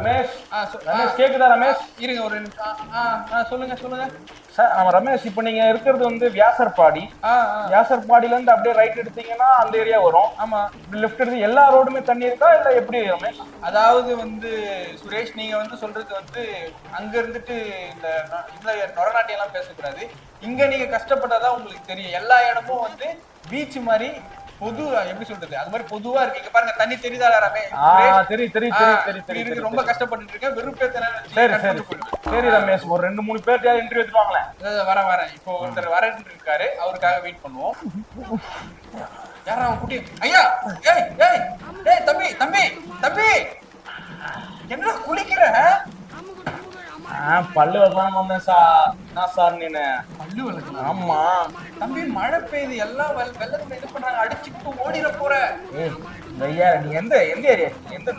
ரமேஷ் ரமேஷ் கேக்குதா ரமேஷ்? இருங்க ஒரு சொல்லுங்க சொல்லுங்க சார் நம்ம ரமேஷ், இப்போ நீங்க இருக்கிறது வந்து வியாசர்பாடி. வியாசர்பாடியில இருந்து அப்படியே ரைட் எடுத்தீங்கன்னா அந்த ஏரியா வரும். ஆமா, லெஃப்ட் எடுத்து எல்லா ரோடுமே தண்ணி இருக்கா இல்ல எப்படி ரமேஷ்? அதாவது வந்து சுரேஷ், நீங்க வந்து சொல்றது வந்து அங்க இருந்துட்டு இந்த நொரநாட்டியம் எல்லாம் பேசக்கூடாது. இங்க நீங்க கஷ்டப்பட்டாதான் உங்களுக்கு தெரியும். எல்லா இடமும் வந்து பீச் மாதிரி பொது, எப்படி சொல்றது, அது மாதிரி பொதுவா இருக்கு. இங்க பாருங்க, தண்ணி தெரியுதா தெரியுது. ரொம்ப கஷ்டப்பட்டு இருக்கேன். விருப்பத்தை சரி சரி சரி ரமேஷ், ஒரு 2-3 பேர்ட்ட இன்டர்வியூ எடுத்துவாங்களேன். வரேன். இப்போ ஒருத்தர் வரேன்னு இருக்காரு, அவருக்காக வெயிட் பண்ணுவோம். யாரா அவன் குட்டி? ஐயா, ஏய் ஏய் ஏய், தம்பி தம்பி தம்பி, என்ன குளிக்கிற? பல்லு வளர்க்கலாம் வந்தேன் சார். என்ன சார் நீனு? பல்லு வளர்க்கலாம்? ஆமா தம்பி, மழை பெய்யுது, எல்லாம் வெள்ளத்துல இது பண்றாங்க, அடிச்சுட்டு ஓடிட போற. ஐயா, நீ எந்த ஏரியா, எந்த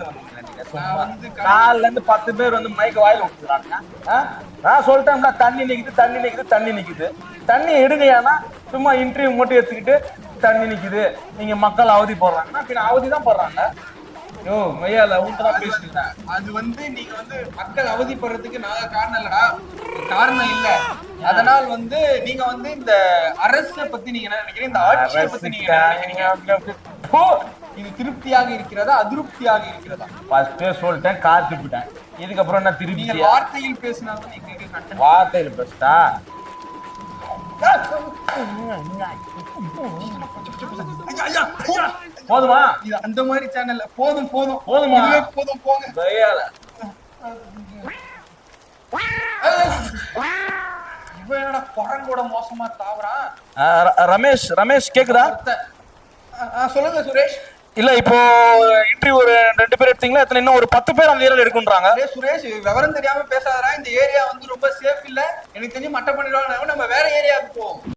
காலைல இருந்து 10 பேர் வந்து மைக்க வாயில விட்டுறாங்க. நான் சொல்லிட்டேன், தண்ணி நிக்குது. தண்ணி எடுங்கயானா சும்மா இன்டர்வியூ மட்டும் எடுத்துக்கிட்டு தண்ணி நிக்குது, நீங்க மக்கள் அவதி போடுறாங்கன்னா பின்ன அவதி தான் போடுறாங்க. யோ மையால ஊட்டதான் பேசுறீங்க. அது வந்து நீங்க வந்து மக்கள் அவதிப்படுறதுக்கு நாங்க காரணம் இல்லடா, காரணம் இல்ல. அதனால் வந்து நீங்க வந்து இந்த அரசை பத்தி நீங்க என்ன நினைக்கிறீங்க, இந்த ஆட்சியை பத்தி நீங்க என்ன நினைக்கிறீங்க? இது திருப்தியாக இருக்கிறதா அதிருப்தியாக இருக்கிறதா? ஃபர்ஸ்டே சொல்லிட்டேன், காத்துக்கிட்டேன். இதுக்கப்புறம் என்ன திருப்தி? நீங்க வார்த்தையில் பேசினாலும் நீங்க வார்த்தையில் பேசிட்டா போதுமா? இது அந்த மாதிரி சேனல்ல போதுமா? போதும் போங்க. இவன் என்னடா குரங்கோட மோசமா தாவறான்? ரமேஷ் கேக்குதா? சொல்லுங்க சுரேஷ். இல்ல, இப்போ இன்டர்வியூ ஒரு 2 பேர் எடுத்தீங்களா? எத்தனை? இன்னும் ஒரு 10 பேர் அந்த ஏரியால எடுக்குன்றாங்க. சுரேஷ், விவரம் தெரியாம பேசாதடா. இந்த ஏரியா வந்து ரொம்ப சேஃப் இல்ல. எனக்கு தெரிஞ்சு மட்டை பண்ணிடுவாங்க. நம்ம வேற ஏரியாவுக்கு போவோம்.